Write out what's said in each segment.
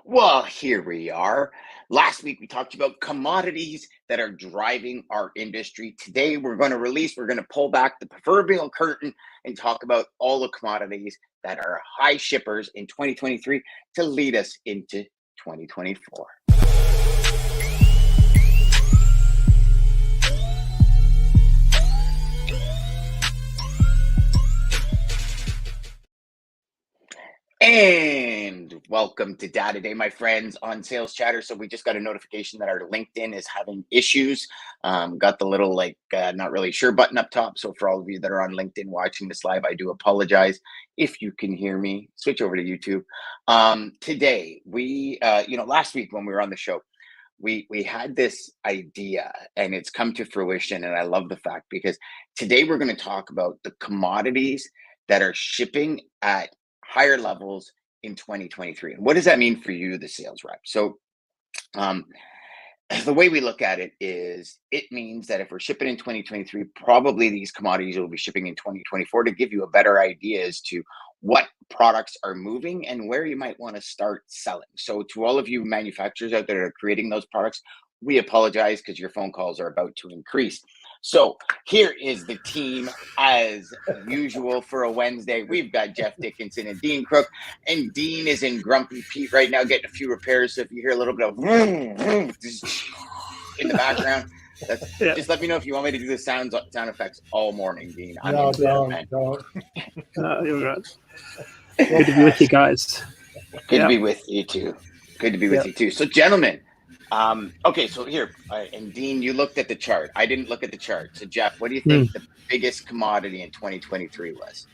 Well, here we are. Last week we talked about commodities that are driving our industry. Today we're going to pull back the proverbial curtain and talk about all the commodities that are high shippers in 2023 to lead us into 2024. And welcome to Data Day, my friends, on Sales Chatter. So we just got a notification that our LinkedIn is having issues. Got the little not really sure button up top. So for all of you that are on LinkedIn watching this live, I do apologize. If you can hear me, switch over to YouTube. Today, last week when we were on the show, we had this idea and it's come to fruition. And I love the fact because today we're going to talk about the commodities that are shipping at higher levels in 2023. And what does that mean for you, the sales rep? So the way we look at it is it means that if we're shipping in 2023, probably these commodities will be shipping in 2024 to give you a better idea as to what products are moving and where you might want to start selling. So to all of you manufacturers out there that are creating those products, we apologize because your phone calls are about to increase. So here is the team as usual for a Wednesday. We've got Jeff Dickinson and Dean Crook, and Dean is in Grumpy Pete right now getting a few repairs. So if you hear a little bit of vroom, vroom, in the background, just let me know if you want me to do the sound effects all morning, Dean. No, don't. No, you're right. Good to be with you guys. Good to be with you too. Good to be with you too. So, gentlemen. Okay, so here, and Dean, you looked at the chart. I didn't look at the chart. So, Jeff, what do you think the biggest commodity in 2023 was?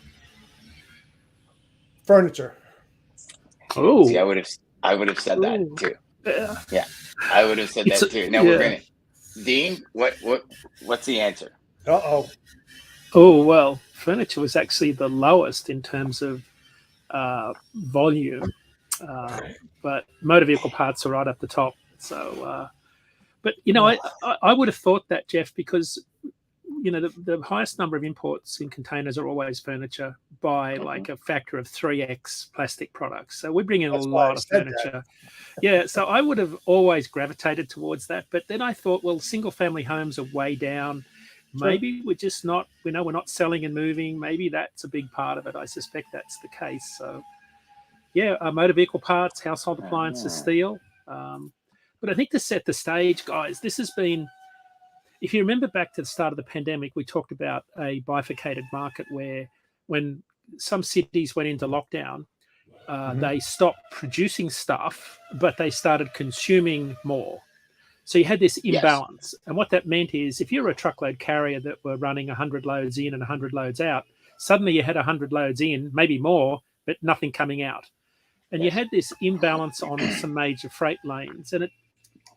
Furniture. Oh, see, I would have said that too. Yeah, I would have said that too. Now we're gonna, Dean, what's the answer? Oh well, furniture was actually the lowest in terms of volume, but motor vehicle parts are right up the top. So, but I would have thought that, Jeff, because the highest number of imports in containers are always furniture by like a factor of 3x plastic products. So we bring in a lot of furniture. Yeah, so I would have always gravitated towards that. But then I thought, well, single family homes are way down. Maybe we're just not, we're not selling and moving. Maybe that's a big part of it. I suspect that's the case. So, yeah, motor vehicle parts, household appliances, steel. But I think to set the stage, guys, this has been, if you remember back to the start of the pandemic, we talked about a bifurcated market where when some cities went into lockdown, they stopped producing stuff, but they started consuming more. So you had this imbalance. And what that meant is if you're a truckload carrier that were running 100 loads in and 100 loads out, suddenly you had 100 loads in, maybe more, but nothing coming out. And you had this imbalance on some major freight lanes.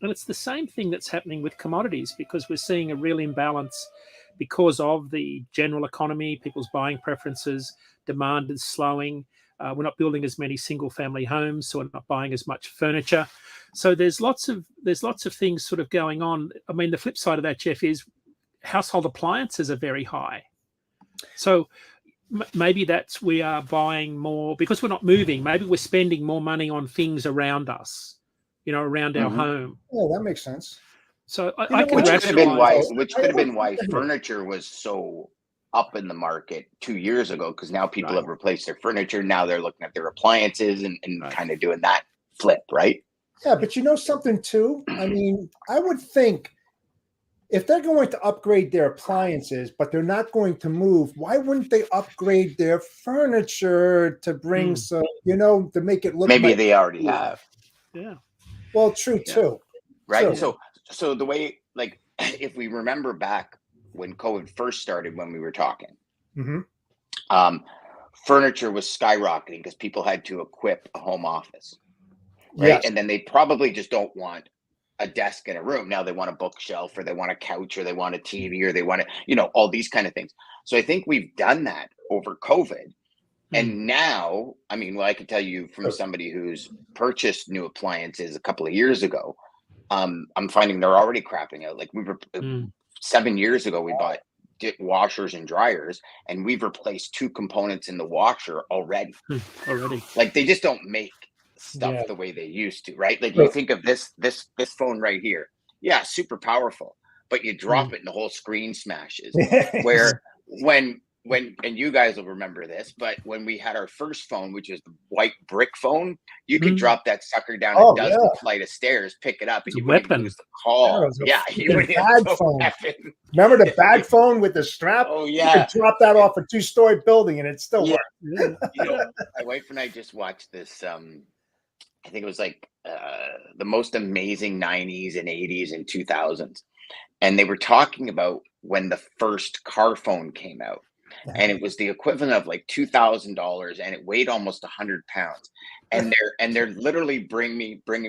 And it's the same thing that's happening with commodities because we're seeing a real imbalance because of the general economy, people's buying preferences, demand is slowing. We're not building as many single family homes, so we're not buying as much furniture. So there's lots of things sort of going on. I mean, the flip side of that, Jeff, is household appliances are very high. So maybe that's we are buying more because we're not moving. Maybe we're spending more money on things around us. Around our home. Yeah, that makes sense. So I can which could have been why furniture was so up in the market 2 years ago, because now people have replaced their furniture. Now they're looking at their appliances and kind of doing that flip, right? Yeah, but you know something too? I mean, I would think if they're going to upgrade their appliances, but they're not going to move, why wouldn't they upgrade their furniture to bring some, to make it look maybe they already have. Yeah. Well, true too. Right. True. So the way, like, if we remember back when COVID first started, when we were talking, furniture was skyrocketing because people had to equip a home office. Right. Yes. And then they probably just don't want a desk in a room. Now they want a bookshelf or they want a couch or they want a TV or they want to, all these kind of things. So I think we've done that over COVID. And now, I mean, well, I can tell you from somebody who's purchased new appliances a couple of years ago, I'm finding they're already crapping out. Like 7 years ago, we bought washers and dryers, and we've replaced 2 components in the washer already. Already, like they just don't make stuff Yeah. the way they used to, right? Like you Sure. think of this phone right here. Yeah, super powerful, but you drop Mm. it and the whole screen smashes. Where when and you guys will remember this, but when we had our first phone, which is the white brick phone, you could Mm. drop that sucker down a Oh dozen yeah, flight of stairs, pick it up, and It's a you wouldn't even weapon. lose the that call. was Yeah, a you freaking wouldn't even bag know phone. happen. Remember the bag phone with the strap? Oh You could yeah. drop that off a 2-story building and it still Yeah. worked. Yeah. You know, my wife and I just watched this I think it was like the most amazing 90s and 80s and 2000s. And they were talking about when the first car phone came out. And it was the equivalent of like $2,000 and it weighed almost 100 pounds. And they're literally bringing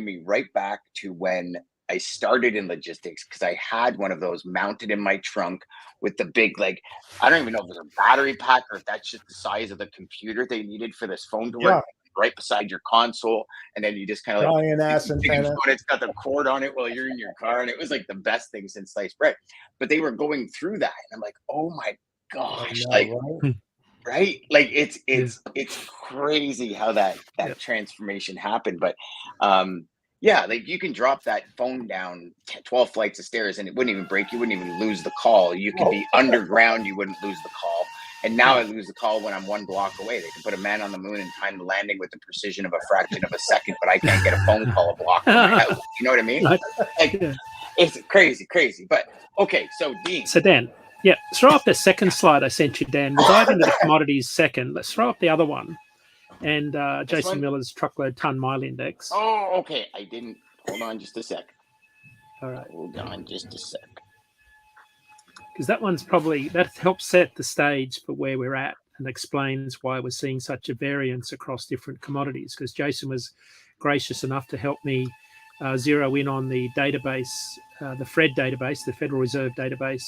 me right back to when I started in logistics because I had one of those mounted in my trunk with the big, like, I don't even know if it was a battery pack or if that's just the size of the computer they needed for this phone to work Yeah, right beside your console. And then you just kind of like giant ass stick your antenna. phone, it's got the cord on it while you're in your car. And it was like the best thing since sliced bread. But they were going through that. And I'm like, oh my I gosh, like, know, right? Hmm. right? Like Yeah. it's crazy how that Yeah. transformation happened. But yeah, like you can drop that phone down 12 flights of stairs and it wouldn't even break. You wouldn't even lose the call. You could Oh, be underground, you wouldn't lose the call. And now Yeah. I lose the call when I'm 1 block away. They can put a man on the moon and time the landing with the precision of a fraction of a second, but I can't get a phone call a block from my house. You know what I mean? Right. Like Yeah. it's crazy, crazy. But okay, so Dean. So Dan, yeah, throw up the second slide I sent you, Dan. We'll dive into the commodities second. Let's throw up the other one. And This Jason one? Miller's truckload ton mile index. Oh, okay. I didn't. Hold on just a sec. All right. Hold on just a sec. Because that one's probably, that helps set the stage for where we're at and explains why we're seeing such a variance across different commodities. Because Jason was gracious enough to help me zero in on the database, the FRED database, the Federal Reserve database,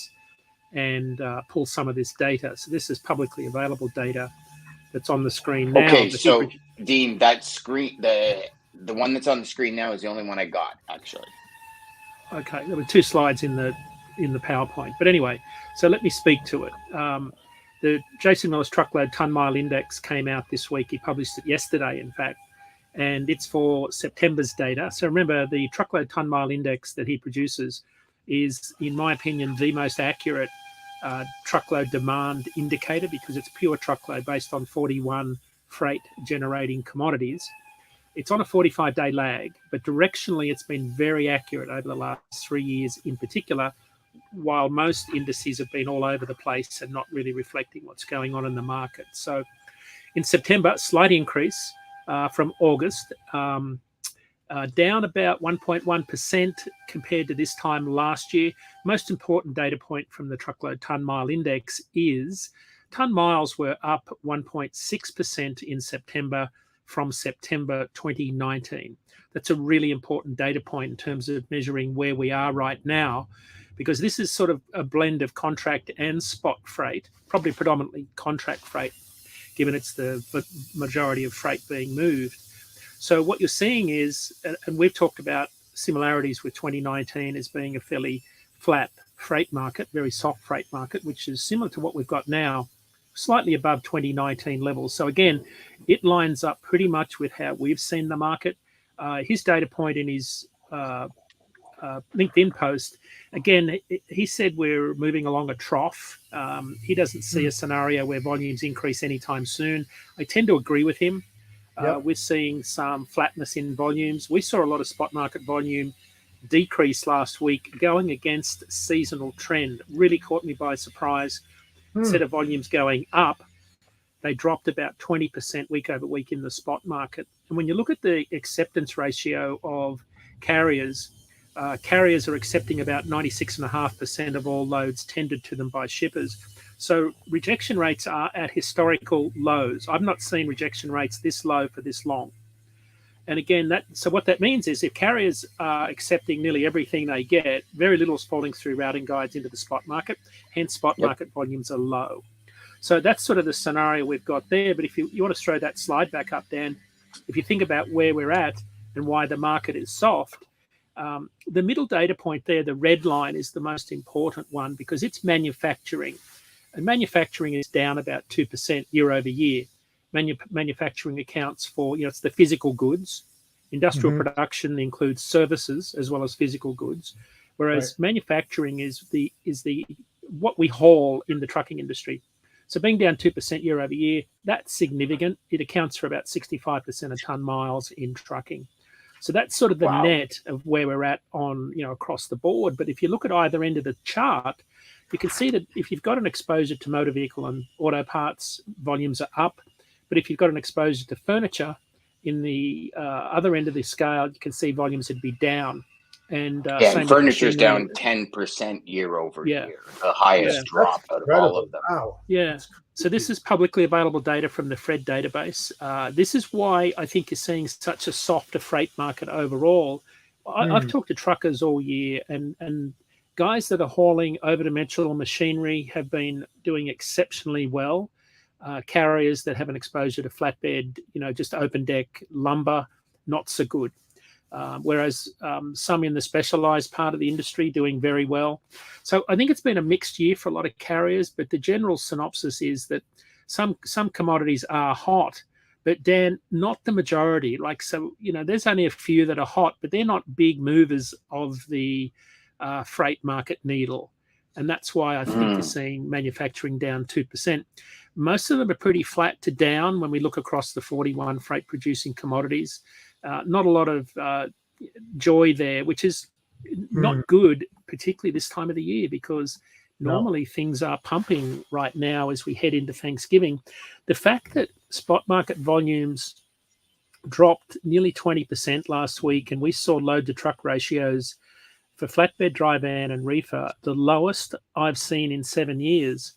and pull some of this data. So this is publicly available data that's on the screen now. Okay, so Dean, that screen, the one that's on the screen now is the only one I got, actually. Okay, there were two slides in the PowerPoint, but anyway, so let me speak to it. The Jason Miller's truckload ton mile index came out this week. He published it yesterday, in fact, and it's for September's data. So remember, the truckload ton mile index that he produces is, in my opinion, the most accurate truckload demand indicator because it's pure truckload based on 41 freight generating commodities. It's on a 45-day lag, but directionally it's been very accurate over the last 3 years in particular, while most indices have been all over the place and not really reflecting what's going on in the market. So in September, slight increase from August, down about 1.1% compared to this time last year. Most important data point from the truckload ton mile index is ton miles were up 1.6% in September from September 2019. That's a really important data point in terms of measuring where we are right now, because this is sort of a blend of contract and spot freight, probably predominantly contract freight, given it's the majority of freight being moved. So what you're seeing is, and we've talked about similarities with 2019 as being a fairly flat freight market, very soft freight market, which is similar to what we've got now, slightly above 2019 levels. So again, it lines up pretty much with how we've seen the market. His data point in his LinkedIn post, again, he said we're moving along a trough. He doesn't see a scenario where volumes increase anytime soon. I tend to agree with him. Yep. We're seeing some flatness in volumes. We saw a lot of spot market volume decrease last week going against seasonal trend. Really caught me by surprise. Instead of volumes going up, they dropped about 20% week over week in the spot market. And when you look at the acceptance ratio of carriers, carriers are accepting about 96.5% of all loads tendered to them by shippers. So rejection rates are at historical lows. I've not seen rejection rates this low for this long. And again, so what that means is if carriers are accepting nearly everything they get, very little is falling through routing guides into the spot market, hence spot market volumes are low. So that's sort of the scenario we've got there. But if you want to throw that slide back up, Dan, if you think about where we're at and why the market is soft, the middle data point there, the red line, is the most important one because it's manufacturing. And manufacturing is down about 2% year over year. Manufacturing accounts for, it's the physical goods, Industrial production includes services as well as physical goods, whereas manufacturing is the what we haul in the trucking industry. So being down 2% year over year, that's significant. It accounts for about 65% of ton miles in trucking. So that's sort of the net of where we're at on, across the board. But if you look at either end of the chart, you can see that if you've got an exposure to motor vehicle and auto parts, volumes are up. But if you've got an exposure to furniture, in the other end of the scale, you can see volumes would be down. And and furniture's down 10% year over year, the highest drop out of all of them. Wow. Yeah. So this is publicly available data from the Fred database. This is why I think you're seeing such a softer freight market overall. I've talked to truckers all year, and guys that are hauling over-dimensional machinery have been doing exceptionally well. Carriers that have an exposure to flatbed, just open deck lumber, not so good. Whereas some in the specialized part of the industry doing very well. So I think it's been a mixed year for a lot of carriers, but the general synopsis is that some commodities are hot, but Dan, not the majority. There's only a few that are hot, but they're not big movers of the freight market needle. And that's why I think you're seeing manufacturing down 2%. Most of them are pretty flat to down when we look across the 41 freight producing commodities. Not a lot of joy there, which is not good, particularly this time of the year, because normally things are pumping right now as we head into Thanksgiving. The fact that spot market volumes dropped nearly 20% last week, and we saw load to truck ratios for flatbed, dry van, and reefer, the lowest I've seen in 7 years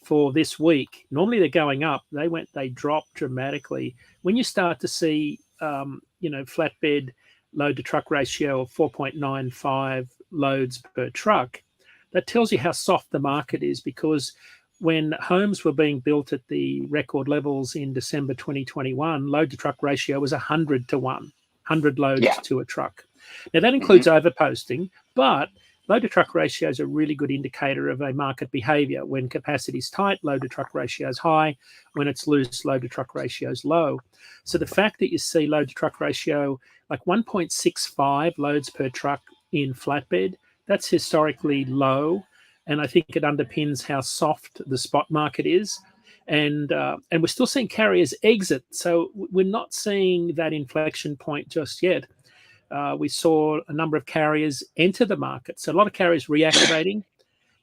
for this week. Normally they're going up. They dropped dramatically. When you start to see, flatbed load to truck ratio of 4.95 loads per truck, that tells you how soft the market is, because when homes were being built at the record levels in December 2021, load to truck ratio was 100 to 1, 100 loads to a truck. Now that includes overposting, but load to truck ratio is a really good indicator of a market behavior. When capacity is tight, load to truck ratio is high. When it's loose, load to truck ratio is low. So the fact that you see load to truck ratio like 1.65 loads per truck in flatbed, that's historically low. And I think it underpins how soft the spot market is. And we're still seeing carriers exit. So we're not seeing that inflection point just yet. We saw a number of carriers enter the market. So a lot of carriers reactivating,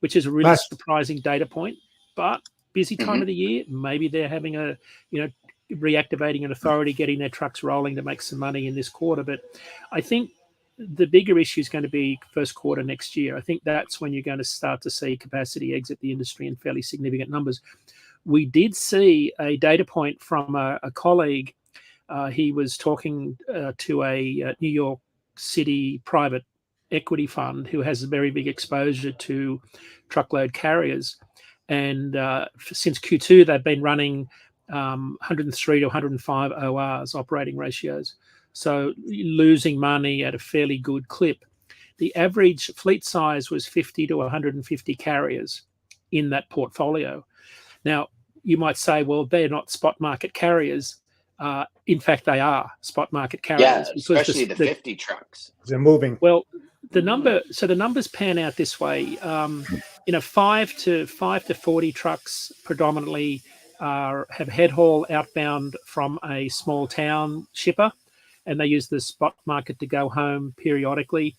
which is a really surprising data point. But busy time of the year, maybe they're having reactivating an authority, getting their trucks rolling to make some money in this quarter. But I think the bigger issue is going to be first quarter next year. I think that's when you're going to start to see capacity exit the industry in fairly significant numbers. We did see a data point from a colleague. He was talking to a New York City private equity fund who has a very big exposure to truckload carriers. And since Q2, they've been running 103 to 105 ORs, operating ratios. So losing money at a fairly good clip. The average fleet size was 50 to 150 carriers in that portfolio. Now, you might say, well, they're not spot market carriers. In fact, they are spot market carriers. Yeah, especially the 50 trucks. They're moving. Well, the numbers pan out this way. 5 to 40 trucks predominantly have head haul outbound from a small town shipper, and they use the spot market to go home periodically.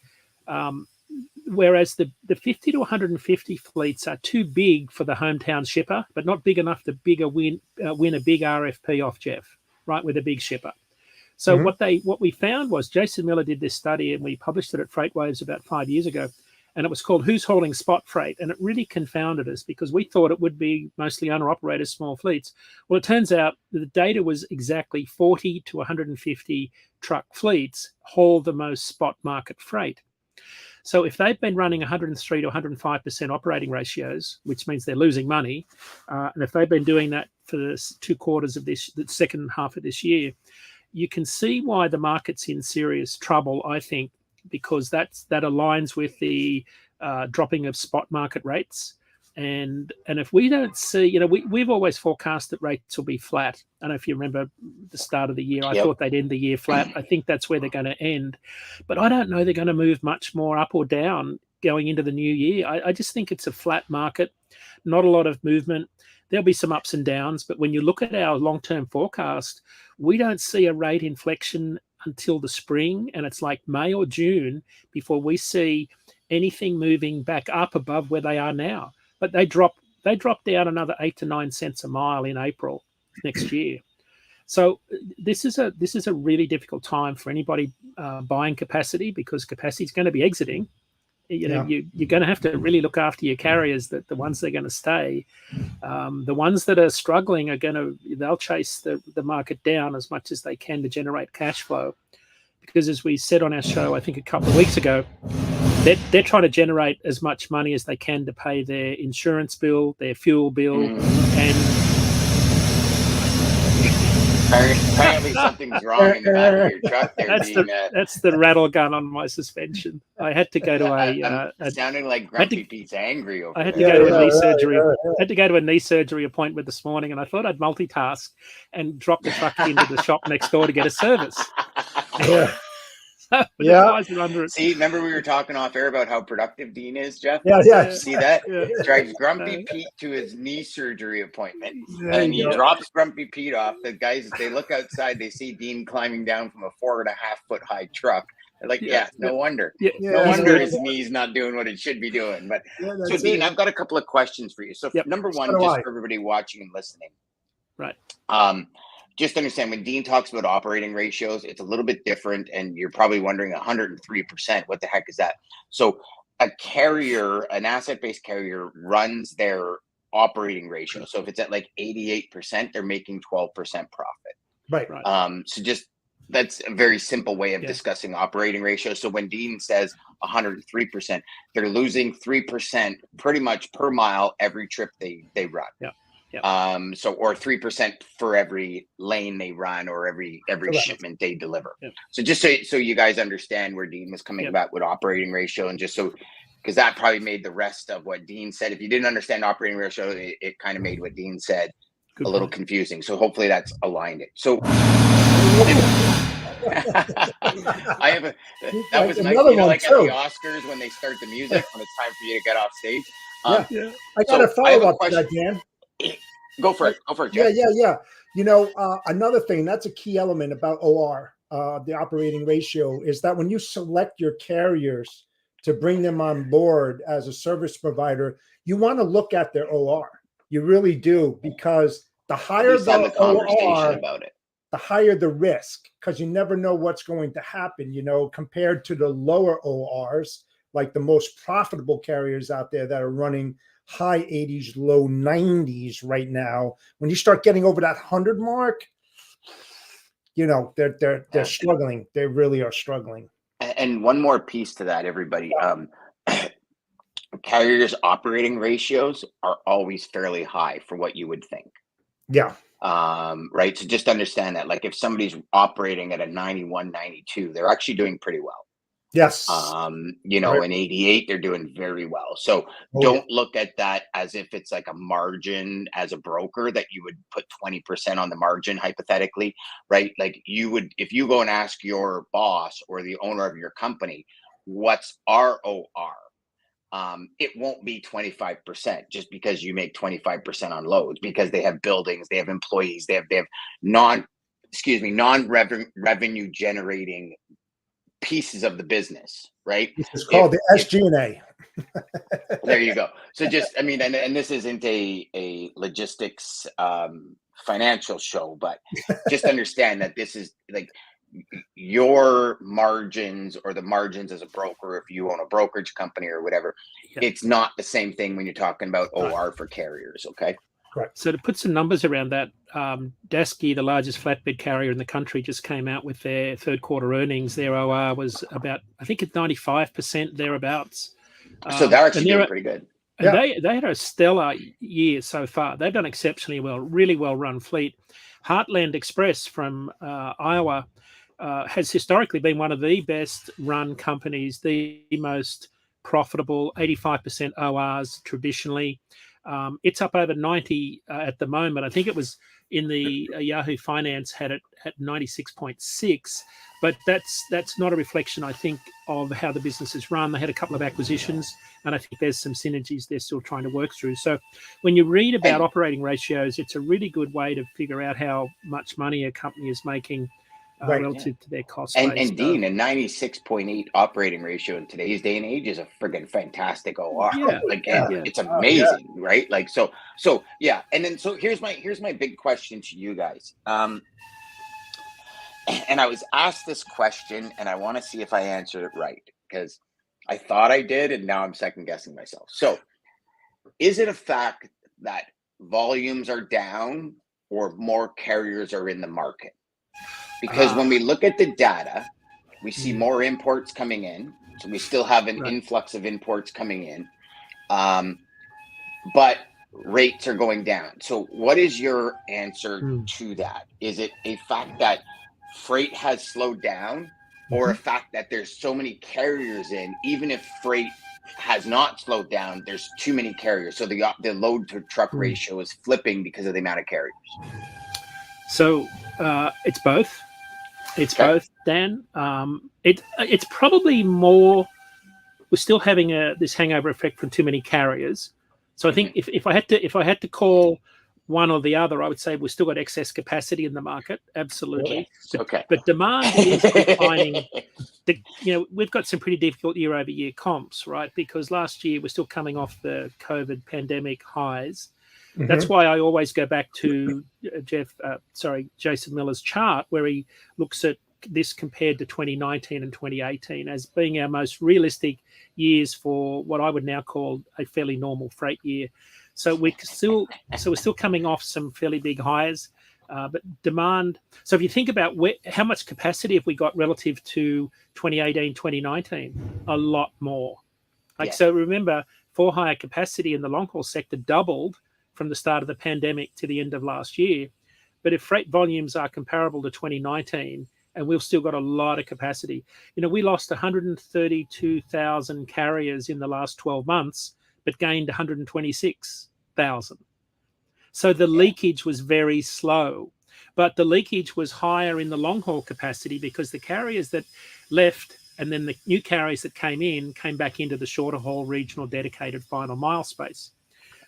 Whereas the 50 to 150 fleets are too big for the hometown shipper, but not big enough to win a big RFP off Jeff, right, with a big shipper. So what we found was Jason Miller did this study, and we published it at FreightWaves about 5 years ago, and it was called Who's Hauling Spot Freight? And it really confounded us because we thought it would be mostly owner-operators, small fleets. Well, it turns out the data was exactly 40 to 150 truck fleets haul the most spot market freight. So if they've been running 103 to 105% operating ratios, which means they're losing money, and if they've been doing that for the 2 quarters of the second half of this year, you can see why the market's in serious trouble, I think, because that aligns with the dropping of spot market rates. And if we don't see, we've always forecast that rates will be flat. I don't know if you remember the start of the year. I thought they'd end the year flat. I think that's where they're going to end. But I don't know they're going to move much more up or down going into the new year. I just think it's a flat market, not a lot of movement. There'll be some ups and downs. But when you look at our long-term forecast, we don't see a rate inflection until the spring. And it's like May or June before we see anything moving back up above where they are now. But they drop down another 8 to 9 cents a mile in April next year. So this is a really difficult time for anybody buying capacity, because capacity is going to be exiting. You're going to have to really look after your carriers, that the ones that are going to stay. The ones that are struggling they'll chase the market down as much as they can to generate cash flow. Because as we said on our show, I think a couple of weeks ago, they're trying to generate as much money as they can to pay their insurance bill, their fuel bill, and apparently something's wrong in the back of your truck there. That's the rattle gun on my suspension. I had to go to sounding like Grumpy Pete's angry over I had to there. go to a knee surgery. I had to go to a knee surgery appointment this morning, and I thought I'd multitask and drop the truck into the shop next door to get a service. See, remember we were talking off air about how productive Dean is, Jeff? Yeah. See that? Drives Grumpy Pete to his knee surgery appointment, and he drops Grumpy Pete off. The guys, they look outside, they see Dean climbing down from a 4.5-foot high truck. They're like, no wonder. No wonder his knee's not doing what it should be doing. But so, Dean, I've got a couple of questions for you. So, number one, just for everybody watching and listening, right? Just understand, when Dean talks about operating ratios, it's a little bit different, and you're probably wondering 103%. What the heck is that? So a carrier, an asset-based carrier, runs their operating ratio. So if it's at like 88%, they're making 12% profit. Right. So just that's a very simple way of discussing operating ratio. So when Dean says 103%, they're losing 3% pretty much per mile every trip they run. So, or 3% for every lane they run, or every shipment they deliver. So just so you guys understand where Dean was coming about with operating ratio, and just so, because that probably made the rest of what Dean said, if you didn't understand operating ratio, it kind of made what Dean said a little confusing. So hopefully that's aligned it. So I have that was nice. Like at the Oscars when they start the music when it's time for you to get off stage. I got a follow-up to that, Dan. Go for it, Jeff. Yeah. Another thing, that's a key element about OR, the operating ratio, is that when you select your carriers to bring them on board as a service provider, you want to look at their OR. You really do, because the higher the OR, about it, the higher the risk, because you never know what's going to happen, compared to the lower ORs, like the most profitable carriers out there that are running high 80s, low 90s right now. When you start getting over that 100 mark, they're struggling. They really are struggling. And one more piece to that, everybody. Carriers' operating ratios are always fairly high for what you would think. Yeah. Right. So just understand that, like, if somebody's operating at a 91, 92, they're actually doing pretty well. Yes. In 88, they're doing very well. So don't look at that as if it's like a margin as a broker that you would put 20% on the margin, hypothetically, right? Like you would, if you go and ask your boss or the owner of your company, what's our OR? It won't be 25% just because you make 25% on loads, because they have buildings, they have employees, they have non-revenue generating pieces of the business, right? It's called the SG&A. There you go. So just, and this isn't a logistics financial show, but just understand that this is like your margins, or the margins as a broker, if you own a brokerage company or whatever, it's not the same thing when you're talking about OR for carriers, okay? Correct. So to put some numbers around that, Dasky, the largest flatbed carrier in the country, just came out with their third quarter earnings. Their OR was about, I think it's 95% thereabouts. So they're actually doing pretty good. And they had a stellar year so far. They've done exceptionally well, really well-run fleet. Heartland Express from Iowa has historically been one of the best run companies, the most profitable, 85% ORs traditionally. It's up over 90 at the moment. I think it was in the Yahoo Finance had it at 96.6, but that's not a reflection, I think, of how the business is run. They had a couple of acquisitions, and I think there's some synergies they're still trying to work through. So when you read about operating ratios, it's a really good way to figure out how much money a company is making relative to their cost base. And Dean, a 96.8 operating ratio in today's day and age is a friggin' fantastic OR. Yeah, it's amazing, right? Like so yeah. And then so here's my big question to you guys. And I was asked this question, and I want to see if I answered it right, because I thought I did, and now I'm second guessing myself. So, is it a fact that volumes are down or more carriers are in the market? Because when we look at the data, we see more imports coming in. So we still have an influx of imports coming in, but rates are going down. So what is your answer to that? Is it a fact that freight has slowed down, or a fact that there's so many carriers in, even if freight has not slowed down, there's too many carriers? So the load to truck ratio is flipping because of the amount of carriers. So it's both. It's both, Dan. It's probably more. We're still having this hangover effect from too many carriers. So I think if I had to call one or the other, I would say we've still got excess capacity in the market. Absolutely. Yes. But demand is declining. We've got some pretty difficult year-over-year comps, right? Because last year we're still coming off the COVID pandemic highs. That's why I always go back to Jason Miller's chart, where he looks at this compared to 2019 and 2018 as being our most realistic years for what I would now call a fairly normal freight year. So we're still coming off some fairly big highs, but demand. So if you think about how much capacity have we got relative to 2018, 2019, a lot more. So remember, for hire capacity in the long haul sector doubled from the start of the pandemic to the end of last year. But if freight volumes are comparable to 2019, and we've still got a lot of capacity, we lost 132,000 carriers in the last 12 months, but gained 126,000. So the leakage was very slow, but the leakage was higher in the long haul capacity because the carriers that left and then the new carriers that came back into the shorter haul regional dedicated final mile space.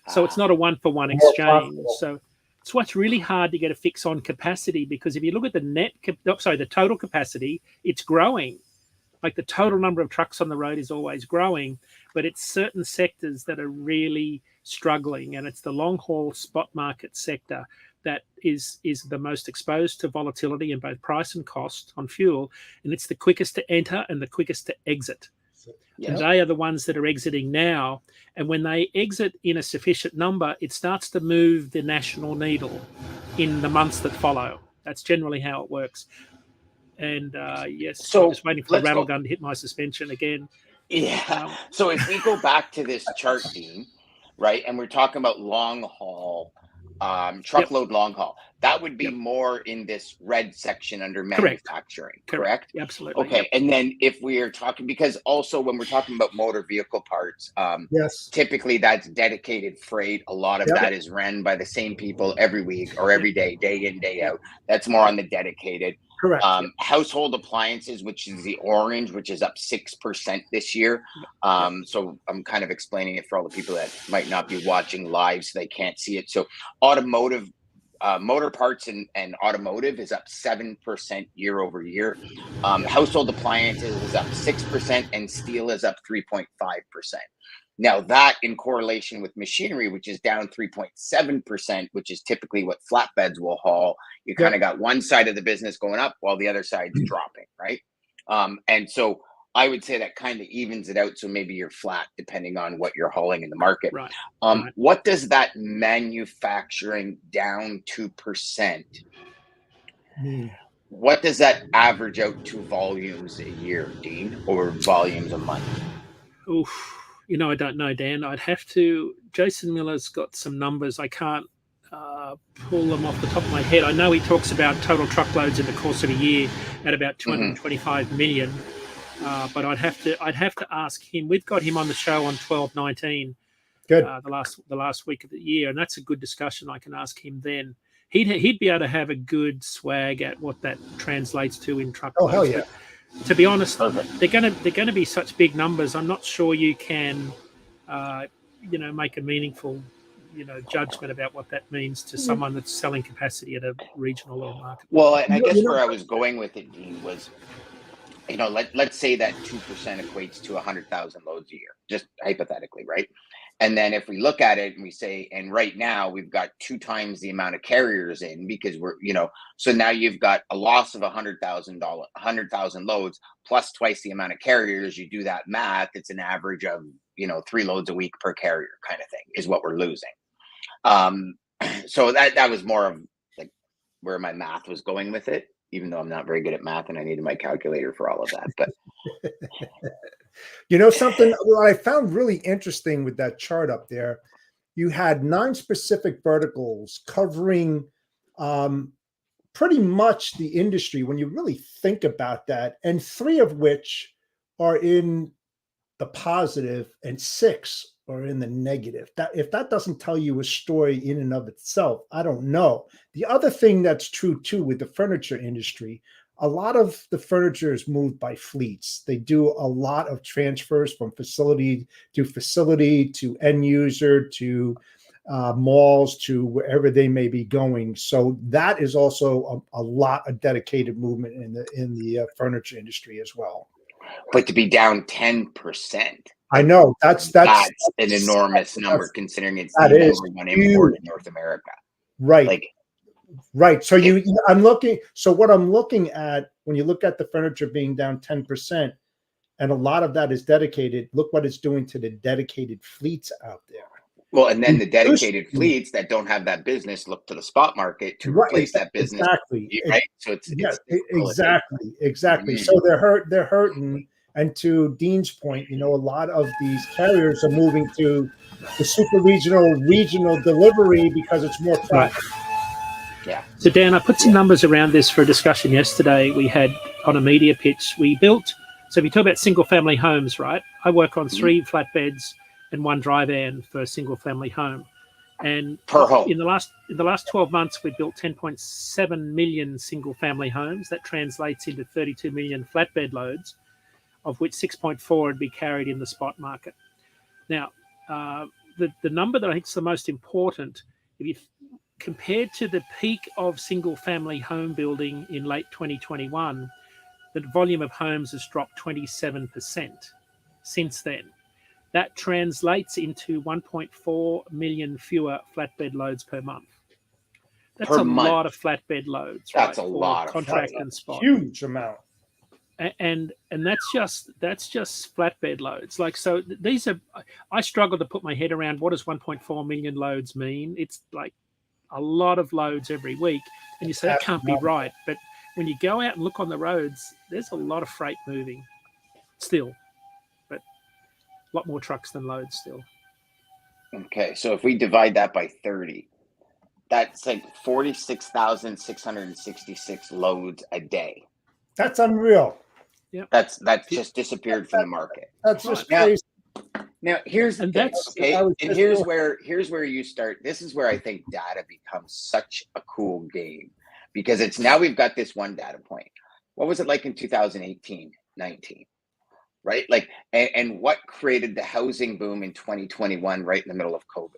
So it's not a one-for-one exchange. So it's what's really hard to get a fix on capacity, because if you look at the total capacity, it's growing. Like the total number of trucks on the road is always growing, but it's certain sectors that are really struggling, and it's the long-haul spot market sector that is the most exposed to volatility in both price and cost on fuel, and it's the quickest to enter and the quickest to exit. And they are the ones that are exiting now. And when they exit in a sufficient number, it starts to move the national needle in the months that follow. That's generally how it works. And so I'm just waiting for the rattle gun to hit my suspension again. Yeah. So if we go back to this chart, Dean, right, and we're talking about long haul, truckload long haul, that would be more in this red section under manufacturing, correct? Absolutely. Okay. And then if we are talking, because also when we're talking about motor vehicle parts, typically that's dedicated freight. A lot of that is ran by the same people every week or every day, day in, day out. That's more on the dedicated. Correct. Household appliances, which is the orange, which is up 6% this year. So I'm kind of explaining it for all the people that might not be watching live, so they can't see it. So automotive, motor parts and automotive is up 7% year over year. Household appliances is up 6%, and steel is up 3.5%. Now that in correlation with machinery, which is down 3.7%, which is typically what flatbeds will haul, you kind of got one side of the business going up while the other side's dropping, right? And so I would say that kind of evens it out. So maybe you're flat depending on what you're hauling in the market. Right. What does that manufacturing down 2%? What does that average out to volumes a year, Dean, or volumes a month? Oof. I don't know, Dan. I'd have to. Jason Miller's got some numbers. I can't pull them off the top of my head. I know he talks about total truckloads in the course of a year at about 225 million. But I'd have to ask him. We've got him on the show on 12/19, Good. the last week of the year, and that's a good discussion. I can ask him then. He'd be able to have a good swag at what that translates to in truckloads. Oh, hell yeah. But to be honest, they're gonna be such big numbers. I'm not sure you can, make a meaningful, judgment about what that means to someone that's selling capacity at a regional or market. Well, and I guess where I was going with it, Dean, was, let's say that 2% equates to 100,000 loads a year, just hypothetically, right? And then if we look at it and we say, and right now we've got 2 times the amount of carriers in, because we're, so now you've got a loss of 100,000 loads plus twice the amount of carriers. You do that math, it's an average of, 3 loads a week per carrier kind of thing is what we're losing. So that was more of like where my math was going with it, even though I'm not very good at math and I needed my calculator for all of that. But something what I found really interesting with that chart up there, you had 9 specific verticals covering pretty much the industry when you really think about that, and 3 of which are in the positive and 6 are in the negative. That if that doesn't tell you a story in and of itself, I don't know. The other thing that's true too with the furniture industry, a lot of the furniture is moved by fleets. They do a lot of transfers from facility to end user to malls to wherever they may be going. So that is also a lot of dedicated movement in the furniture industry as well. But to be down 10%. I know that's an enormous number considering it's the number one import in North America. Right. Right. So what I'm looking at when you look at the furniture being down 10%, and a lot of that is dedicated, look what it's doing to the dedicated fleets out there. Well, and then the dedicated fleets that don't have that business look to the spot market to replace that business. Exactly. Right. So exactly. So they're hurting. And to Dean's point, a lot of these carriers are moving to the super regional delivery because it's more profitable. Right. Yeah. So Dan, I put some numbers around this for a discussion yesterday. We had on a media pitch. We built. So if you talk about single family homes, right? I work on 3 flatbeds and 1 dry van for a single family home. And per home. In the last 12 months, we built 10.7 million single family homes. That translates into 32 million flatbed loads, of which 6.4 would be carried in the spot market. Now, the number that I think is the most important, if you compared to the peak of single-family home building in late 2021, the volume of homes has dropped 27% since then. That translates into 1.4 million fewer flatbed loads per month. That's a lot of flatbed loads. That's a lot of contract and spot. Huge amount. And that's just flatbed loads. Like, so these are, I struggle to put my head around what does 1.4 million loads mean. It's like a lot of loads every week, and you say that can't be right. But when you go out and look on the roads, there's a lot of freight moving still, but a lot more trucks than loads still. Okay, so if we divide that by 30, that's like 46,666 loads a day. That's unreal. Yeah, that's just disappeared from the market. That's just crazy. Now here's the thing, okay, and here's where you start. This is where I think data becomes such a cool game, because it's now we've got this one data point. What was it like in 2018, 19? Right? Like, and what created the housing boom in 2021 right in the middle of COVID?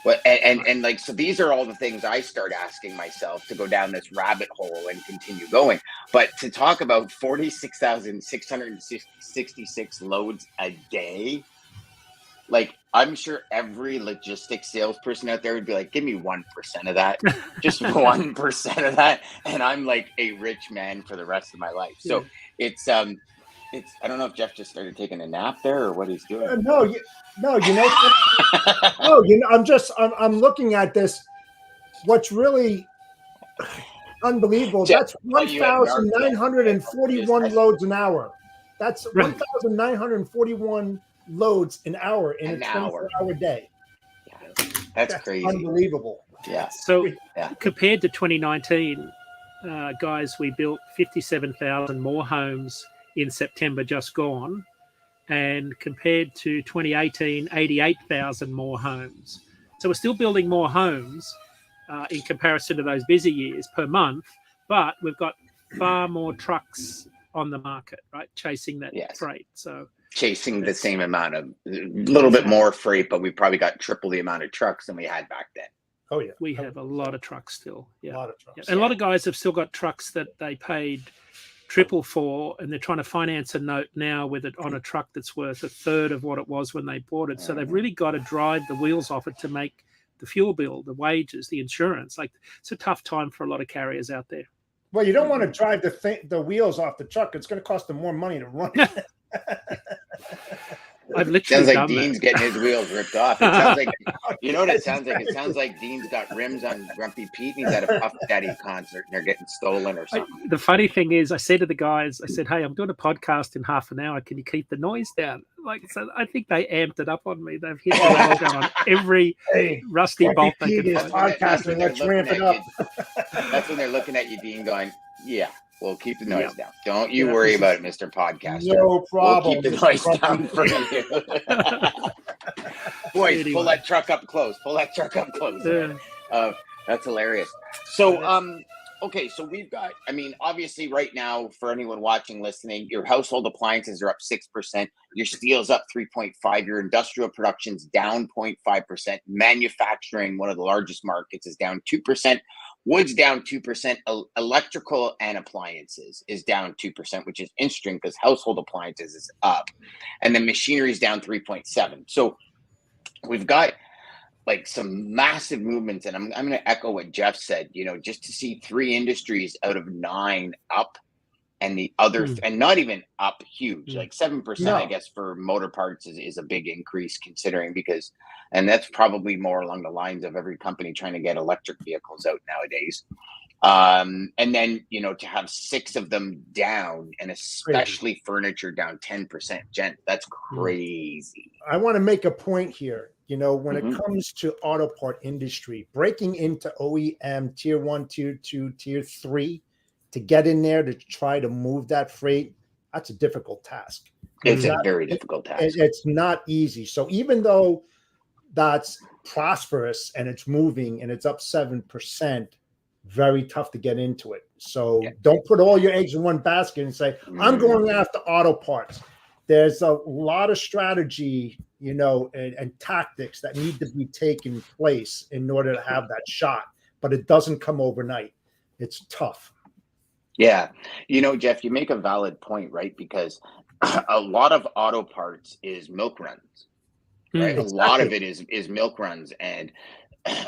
But and like, so these are all the things I start asking myself to go down this rabbit hole and continue going. But to talk about 46,666 loads a day, like, I'm sure every logistics salesperson out there would be like, give me 1% of that, just 1% of that, and I'm like a rich man for the rest of my life. So it's I don't know if Jeff just started taking a nap there or what he's doing. I'm looking at this. What's really unbelievable, Jeff, that's 1,941 loads an hour. That's 1,941 loads an hour in a 24-hour day. That's crazy. Unbelievable. Yeah. So compared to 2019, guys, we built 57,000 more homes in September just gone, and compared to 2018, 88,000 more homes. So we're still building more homes in comparison to those busy years per month, but we've got far more trucks on the market, right, chasing that freight. So chasing the same amount of, a little bit more freight, but we probably got triple the amount of trucks than we had back then. Oh yeah, we have a lot of trucks still. Yeah, a lot of trucks. Yeah. And a lot of guys have still got trucks that they paid triple for, and they're trying to finance a note now with it on a truck that's worth a third of what it was when they bought it. So they've really got to drive the wheels off it to make the fuel bill, the wages, the insurance. Like, it's a tough time for a lot of carriers out there. Well, you don't want to drive the wheels off the truck. It's going to cost them more money to run it. I've literally sounds like Dean's getting his wheels ripped off. It sounds like, you know what it sounds like? It sounds like Dean's got rims on Grumpy Pete and he's at a Puff Daddy concert and they're getting stolen or something. The funny thing is, I said to the guys, I said, hey, I'm doing a podcast in half an hour. Can you keep the noise down? Like, so I think they amped it up on me. They've hit the nail down on every rusty bolt they can find. Podcasting, let's ramp it up. That's when they're looking at you, Dean, going, yeah. We'll keep the noise down. Don't you worry about it, Mr. Podcaster. No problem. We'll keep the noise down for you. Boys, pull that truck up close. Pull that truck up close. That's hilarious. So, okay, so we've got, I mean, obviously right now, for anyone watching, listening, your household appliances are up 6%. Your steel's up 3.5%. Your industrial production's down 0.5%. Manufacturing, one of the largest markets, is down 2%. Wood's down 2%. Electrical and appliances is down 2%, which is interesting because household appliances is up. And then machinery is down 3.7%. So we've got like some massive movements. And I'm going to echo what Jeff said, you know, just to see 3 industries out of 9 up and the other, and not even up huge, like 7%, I guess, for motor parts is a big increase considering because, and that's probably more along the lines of every company trying to get electric vehicles out nowadays. And then, you know, to have 6 of them down and especially furniture down 10%, that's crazy. I want to make a point here. You know, when it comes to auto part industry, breaking into OEM tier 1, tier 2, tier 3, to get in there to try to move that freight, that's a difficult task. It's a very difficult task. It's not easy. So even though that's prosperous and it's moving and it's up 7%, very tough to get into it. So don't put all your eggs in one basket and say, I'm going after auto parts. There's a lot of strategy, you know, and tactics that need to be taken place in order to have that shot, but it doesn't come overnight. It's tough. Yeah. You know, Jeff, you make a valid point, right? Because a lot of auto parts is milk runs, right? A lot of it is milk runs. And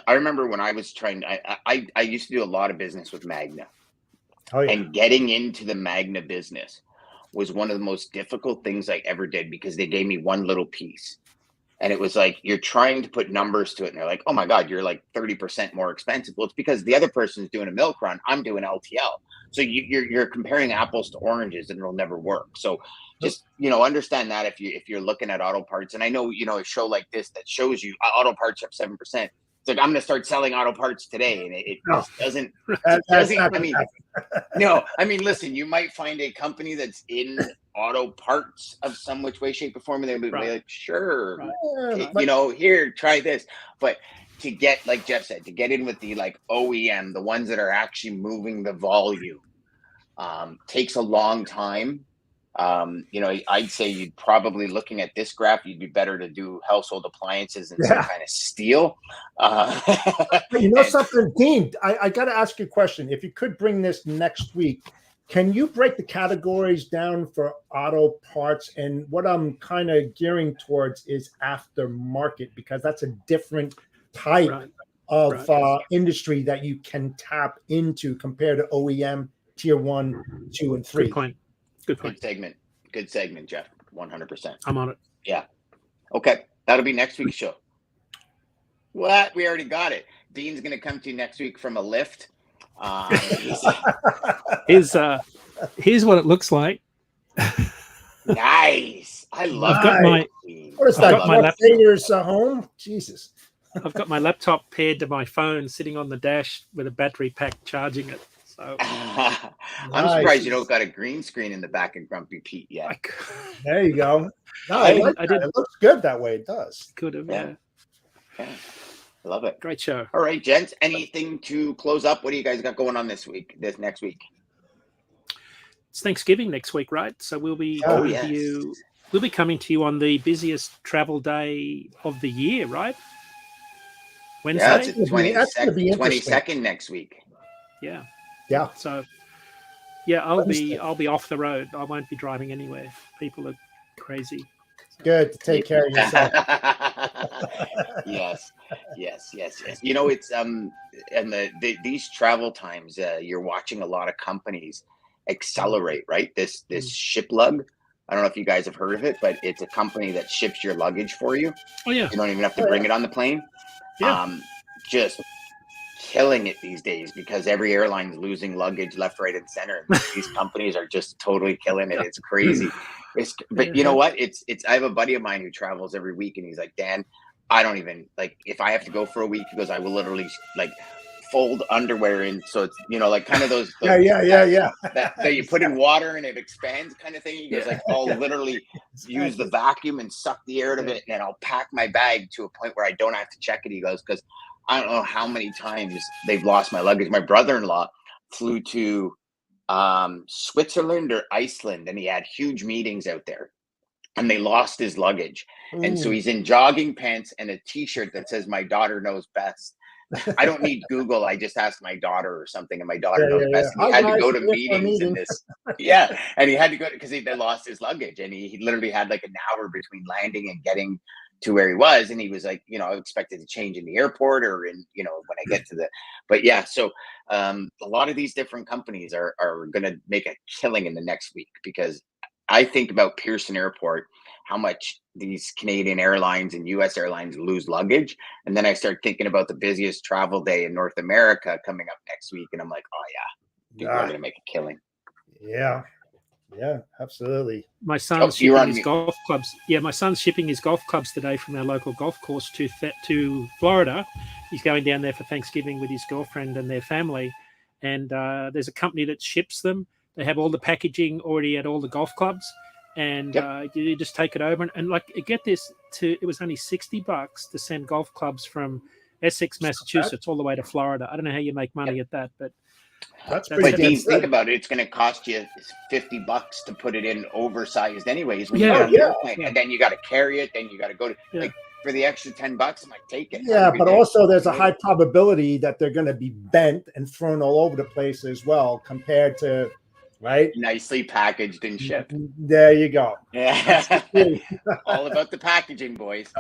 I remember when I was trying, I used to do a lot of business with Magna. And getting into the Magna business was one of the most difficult things I ever did because they gave me one little piece. And it was like, you're trying to put numbers to it. And they're like, oh my God, you're like 30% more expensive. Well, it's because the other person's doing a milk run. I'm doing LTL. So you're comparing apples to oranges and it'll never work. So just, you know, understand that if you're looking at auto parts. And I know, you know, a show like this that shows you auto parts up 7%. It's like, I'm going to start selling auto parts today. And it just doesn't, I mean, no, I mean, listen, you might find a company that's in auto parts of some which way, shape, or form, and they'll be like, sure, you know, here, try this. But to get, like Jeff said, to get in with the like OEM, the ones that are actually moving the volume, takes a long time. You know, I'd say you'd probably, looking at this graph, you'd be better to do household appliances and some kind of steel. You know something, Dean, I got to ask you a question. If you could bring this next week, can you break the categories down for auto parts? And what I'm kind of gearing towards is aftermarket, because that's a different type of industry that you can tap into compared to OEM tier 1, 2, and 3. Good point. Good segment, Jeff. 100%. I'm on it. Yeah. Okay. That'll be next week's show. What? We already got it. Dean's going to come to you next week from a lift. Here's what it looks like. Nice. I love it. What is that? My laptop home? Jesus. I've got my laptop paired to my phone, sitting on the dash with a battery pack charging it. So So I'm surprised you don't got a green screen in the back of Grumpy Pete yet. There you go. No, I like did. It looks good that way. It does. Could have, yeah. Love it. Great show. All right, gents. Anything to close up? What do you guys got going on this next week? It's Thanksgiving next week, right? So we'll be Oh, coming to you. We'll be coming to you on the busiest travel day of the year, right? Wednesday. Yeah, it's the That's gonna be interesting. 22nd next week. Yeah. Yeah. So yeah, I'll Wednesday. be off the road. I won't be driving anywhere. People are crazy. Good to take care of yourself. Yes. You know, it's and these travel times, you're watching a lot of companies accelerate, right? This ship lug. I don't know if you guys have heard of it, but it's a company that ships your luggage for you. Oh yeah. You don't even have to bring it on the plane. Yeah. Just killing it these days because every airline's losing luggage left, right, and center. These companies are just totally killing it. It's crazy. But you know what? It's I have a buddy of mine who travels every week, and he's like, Dan, I don't even like if I have to go for a week. He goes, I will literally like fold underwear in, so it's like kind of those yeah. that you put in water and it expands kind of thing. He goes like, I'll literally use the vacuum and suck the air out of it, and I'll pack my bag to a point where I don't have to check it. He goes, because I don't know how many times they've lost my luggage. My brother-in-law flew to Switzerland or Iceland, and he had huge meetings out there, and they lost his luggage. Ooh. And so he's in jogging pants and a t-shirt that says "My daughter knows best." I don't need Google. I just asked my daughter or something, and my daughter knows best. And he had to go to meetings in this. And he had to go because he lost his luggage, and he literally had like an hour between landing and getting to where he was, and he was like, I expected to change in the airport or in, when I get to but yeah, so a lot of these different companies are going to make a killing in the next week, because I think about Pearson Airport, how much these Canadian airlines and US airlines lose luggage. And then I start thinking about the busiest travel day in North America coming up next week. And I'm like, oh yeah, people are going to make a killing. Yeah. Yeah, absolutely. My son's shipping his golf clubs. Yeah, my son's shipping his golf clubs today from our local golf course to Florida. He's going down there for Thanksgiving with his girlfriend and their family. And there's a company that ships them. They have all the packaging already at all the golf clubs. And you just take it over. And like, get this, it was only $60 to send golf clubs from Essex, Massachusetts, all the way to Florida. I don't know how you make money at that, but that's pretty good. Dean, think about it. It's going to cost you $50 to put it in oversized anyways. When you get on the airplane, and then you got to carry it. Then you got to go to like for the extra $10, I might take it. Yeah, but also there's a high probability that they're going to be bent and thrown all over the place as well, compared to nicely packaged and shipped. There you go. Yeah, all about the packaging, boys.